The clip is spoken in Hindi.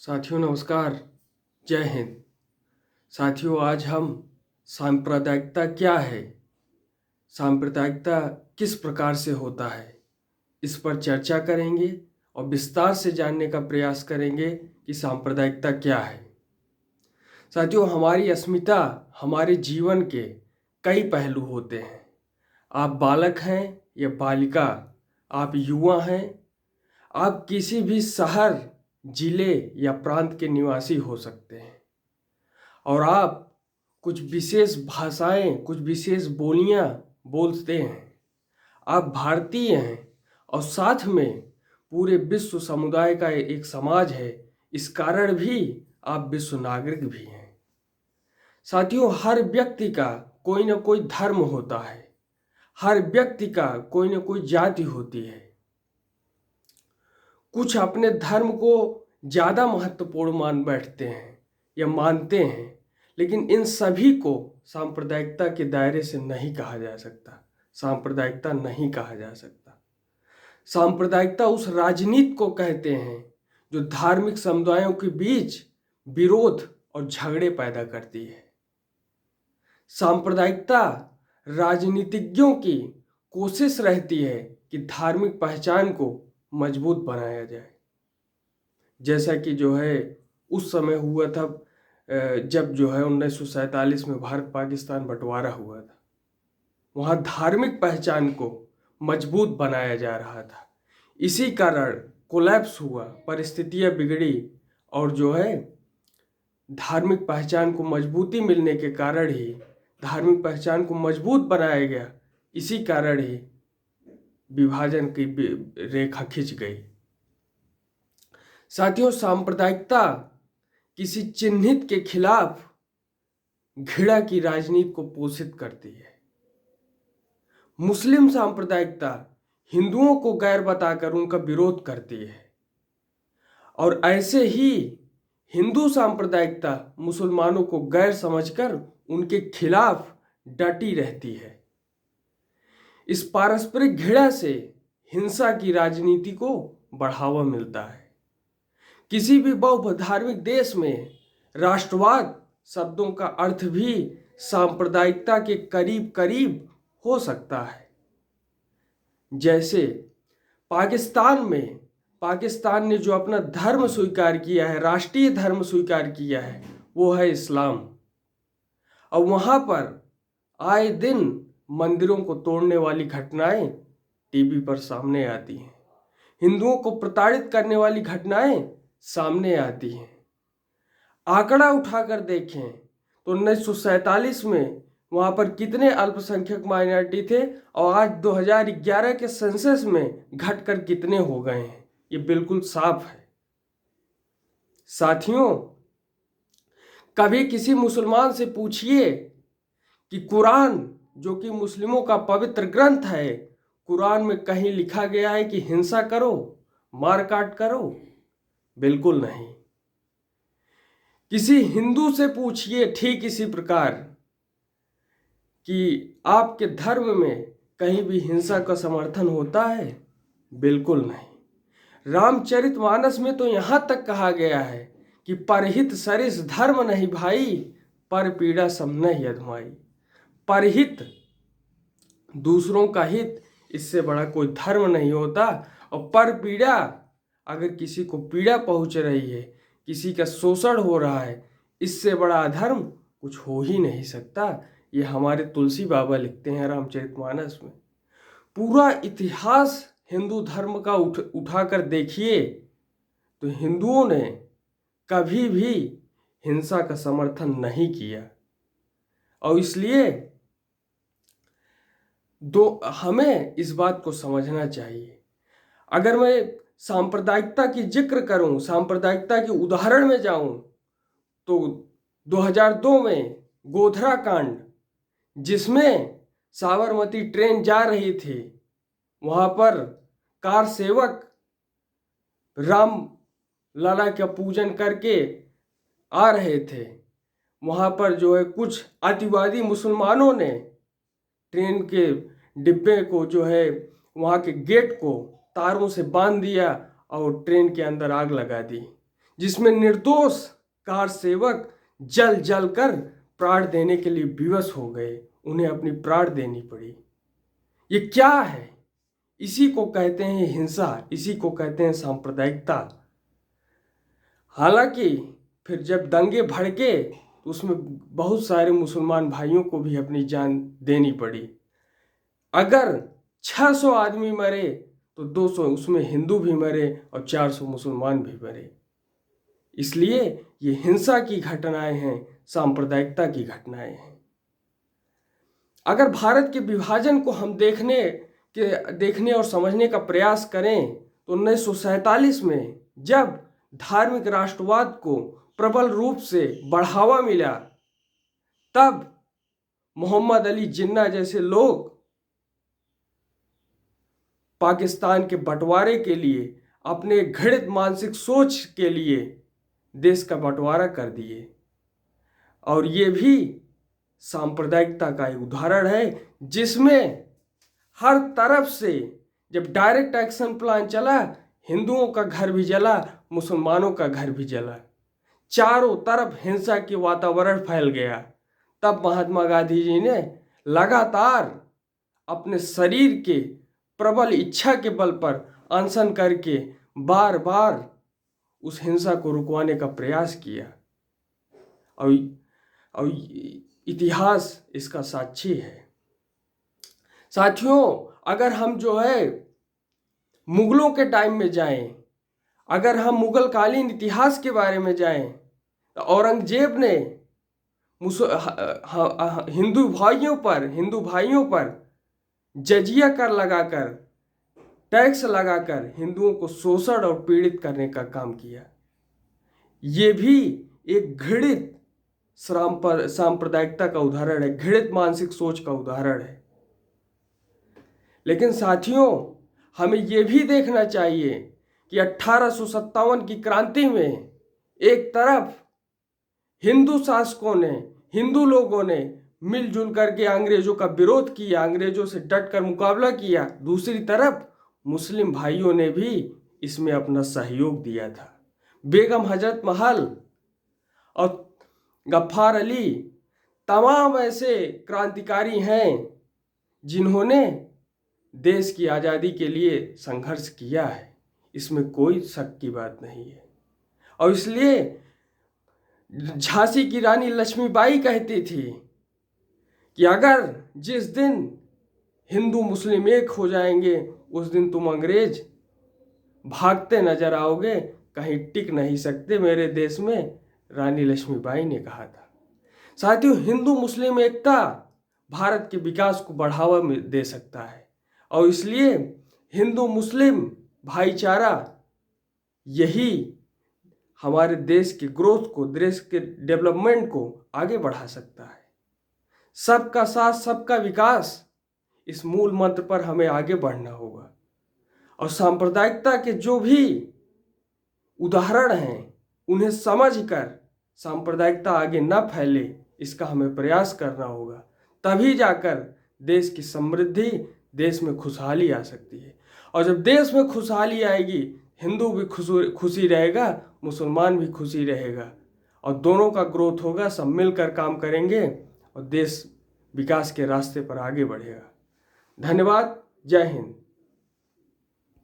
साथियों नमस्कार, जय हिंद। साथियों आज हम सांप्रदायिकता क्या है, सांप्रदायिकता किस प्रकार से होता है, इस पर चर्चा करेंगे और विस्तार से जानने का प्रयास करेंगे कि सांप्रदायिकता क्या है। साथियों हमारी अस्मिता हमारे जीवन के कई पहलू होते हैं। आप बालक हैं या बालिका, आप युवा हैं, आप किसी भी शहर, जिले या प्रांत के निवासी हो सकते हैं और आप कुछ विशेष भाषाएं, कुछ विशेष बोलियां बोलते हैं। आप भारतीय हैं और साथ में पूरे विश्व समुदाय का एक समाज है, इस कारण भी आप विश्व नागरिक भी हैं। साथियों हर व्यक्ति का कोई ना कोई धर्म होता है, हर व्यक्ति का कोई ना कोई जाति होती है। कुछ अपने धर्म को ज़्यादा महत्वपूर्ण मान बैठते हैं या मानते हैं, लेकिन इन सभी को सांप्रदायिकता के दायरे से नहीं कहा जा सकता, सांप्रदायिकता नहीं कहा जा सकता। सांप्रदायिकता उस राजनीति को कहते हैं जो धार्मिक समुदायों के बीच विरोध और झगड़े पैदा करती है। सांप्रदायिकता राजनीतिज्ञों की कोशिश रहती है कि धार्मिक पहचान को मजबूत बनाया जाए, जैसा कि जो है उस समय हुआ था जब जो है 1947 में भारत पाकिस्तान बंटवारा हुआ था। वहाँ धार्मिक पहचान को मजबूत बनाया जा रहा था, इसी कारण कोलैप्स हुआ, परिस्थितियाँ बिगड़ी और जो है धार्मिक पहचान को मजबूती मिलने के कारण ही धार्मिक पहचान को मजबूत बनाया गया, इसी कारण ही विभाजन की रेखा खिंच गई। साथियों सांप्रदायिकता किसी चिन्हित के खिलाफ घृणा की राजनीति को पोषित करती है। मुस्लिम सांप्रदायिकता हिंदुओं को गैर बताकर उनका विरोध करती है और ऐसे ही हिंदू सांप्रदायिकता मुसलमानों को गैर समझकर उनके खिलाफ डटी रहती है। इस पारस्परिक घृणा से हिंसा की राजनीति को बढ़ावा मिलता है। किसी भी बहुधार्मिक देश में राष्ट्रवाद शब्दों का अर्थ भी सांप्रदायिकता के करीब करीब हो सकता है। जैसे पाकिस्तान ने जो अपना धर्म स्वीकार किया है, राष्ट्रीय धर्म स्वीकार किया है, वो है इस्लाम। और वहाँ पर आए दिन मंदिरों को तोड़ने वाली घटनाएं टीवी पर सामने आती हैं, हिंदुओं को प्रताड़ित करने वाली घटनाएं सामने आती हैं। आंकड़ा उठाकर देखें तो 1947 में वहाँ पर कितने अल्पसंख्यक माइनॉरिटी थे और आज 2011 के सेंसस में घटकर कितने हो गए हैं, ये बिल्कुल साफ है। साथियों कभी किसी मुसलमान से पूछिए कि कुरान जो कि मुस्लिमों का पवित्र ग्रंथ है, कुरान में कहीं लिखा गया है कि हिंसा करो, मार काट करो? बिल्कुल नहीं। किसी हिंदू से पूछिए ठीक इसी प्रकार कि आपके धर्म में कहीं भी हिंसा का समर्थन होता है? बिल्कुल नहीं। रामचरितमानस में तो यहाँ तक कहा गया है कि परहित सरिस धर्म नहीं भाई, पर पीड़ा समन यधमाई। परहित दूसरों का हित, इससे बड़ा कोई धर्म नहीं होता। और पर पीड़ा, अगर किसी को पीड़ा पहुंच रही है, किसी का शोषण हो रहा है, इससे बड़ा अधर्म कुछ हो ही नहीं सकता। ये हमारे तुलसी बाबा लिखते हैं रामचरितमानस में। पूरा इतिहास हिंदू धर्म का उठाकर देखिए तो हिंदुओं ने कभी भी हिंसा का समर्थन नहीं किया। और इसलिए हमें इस बात को समझना चाहिए। अगर मैं सांप्रदायिकता की जिक्र करूं, सांप्रदायिकता के उदाहरण में जाऊं, तो 2002 में गोधरा कांड, जिसमें साबरमती ट्रेन जा रही थी, वहां पर कार सेवक राम लला का पूजन करके आ रहे थे। वहां पर जो है कुछ अतिवादी मुसलमानों ने ट्रेन के डिब्बे को जो है वहाँ के गेट को तारों से बांध दिया और ट्रेन के अंदर आग लगा दी, जिसमें निर्दोष कार सेवक जल जल कर प्राण देने के लिए विवश हो गए, उन्हें अपनी प्राण देनी पड़ी। ये क्या है? इसी को कहते हैं हिंसा, इसी को कहते हैं सांप्रदायिकता। हालांकि फिर जब दंगे भड़के तो उसमें बहुत सारे मुसलमान भाइयों को भी अपनी जान देनी पड़ी। अगर 600 आदमी मरे तो 200 उसमें हिंदू भी मरे और 400 मुसलमान भी मरे। इसलिए ये हिंसा की घटनाएं हैं, सांप्रदायिकता की घटनाएं हैं। अगर भारत के विभाजन को हम देखने और समझने का प्रयास करें तो 1947 में जब धार्मिक राष्ट्रवाद को प्रबल रूप से बढ़ावा मिला, तब मोहम्मद अली जिन्ना जैसे लोग पाकिस्तान के बंटवारे के लिए, अपने घृणित मानसिक सोच के लिए देश का बंटवारा कर दिए। और ये भी सांप्रदायिकता का एक उदाहरण है, जिसमें हर तरफ से जब डायरेक्ट एक्शन प्लान चला, हिंदुओं का घर भी जला, मुसलमानों का घर भी जला, चारों तरफ हिंसा के वातावरण फैल गया। तब महात्मा गांधी जी ने लगातार अपने शरीर के प्रबल इच्छा के बल पर अनशन करके बार बार उस हिंसा को रुकवाने का प्रयास किया। और इतिहास इसका साक्षी है। साथियों, अगर हम जो है मुगलों के टाइम में जाएं, अगर हम मुगल कालीन इतिहास के बारे में जाएं, तो औरंगजेब ने हिंदू भाइयों पर जजिया कर लगाकर, टैक्स लगाकर हिंदुओं को शोषण और पीड़ित करने का काम किया। ये भी एक घृणित सांप्रदायिकता का उदाहरण है, घृणित मानसिक सोच का उदाहरण है। लेकिन साथियों, हमें यह भी देखना चाहिए कि 1857 की क्रांति में एक तरफ हिंदू शासकों ने, हिंदू लोगों ने मिलजुल करके अंग्रेजों का विरोध किया, अंग्रेजों से डटकर मुकाबला किया। दूसरी तरफ मुस्लिम भाइयों ने भी इसमें अपना सहयोग दिया था। बेगम हजरत महल और गफ्फार अली तमाम ऐसे क्रांतिकारी हैं जिन्होंने देश की आज़ादी के लिए संघर्ष किया है, इसमें कोई शक की बात नहीं है। और इसलिए झांसी की रानी लक्ष्मीबाई कहती थी कि अगर जिस दिन हिंदू मुस्लिम एक हो जाएंगे, उस दिन तुम अंग्रेज भागते नजर आओगे, कहीं टिक नहीं सकते मेरे देश में, रानी लक्ष्मीबाई ने कहा था। साथियों, हिंदू मुस्लिम एकता भारत के विकास को बढ़ावा दे सकता है, और इसलिए हिंदू मुस्लिम भाईचारा यही हमारे देश के ग्रोथ को, देश के डेवलपमेंट को आगे बढ़ा सकता है। सबका साथ सबका विकास, इस मूल मंत्र पर हमें आगे बढ़ना होगा। और सांप्रदायिकता के जो भी उदाहरण हैं, उन्हें समझकर सांप्रदायिकता आगे न फैले, इसका हमें प्रयास करना होगा। तभी जाकर देश की समृद्धि, देश में खुशहाली आ सकती है। और जब देश में खुशहाली आएगी, हिंदू भी खुशी रहेगा, मुसलमान भी खुशी रहेगा, और दोनों का ग्रोथ होगा। सब मिलकर काम करेंगे और देश विकास के रास्ते पर आगे बढ़ेगा। धन्यवाद। जय हिंद।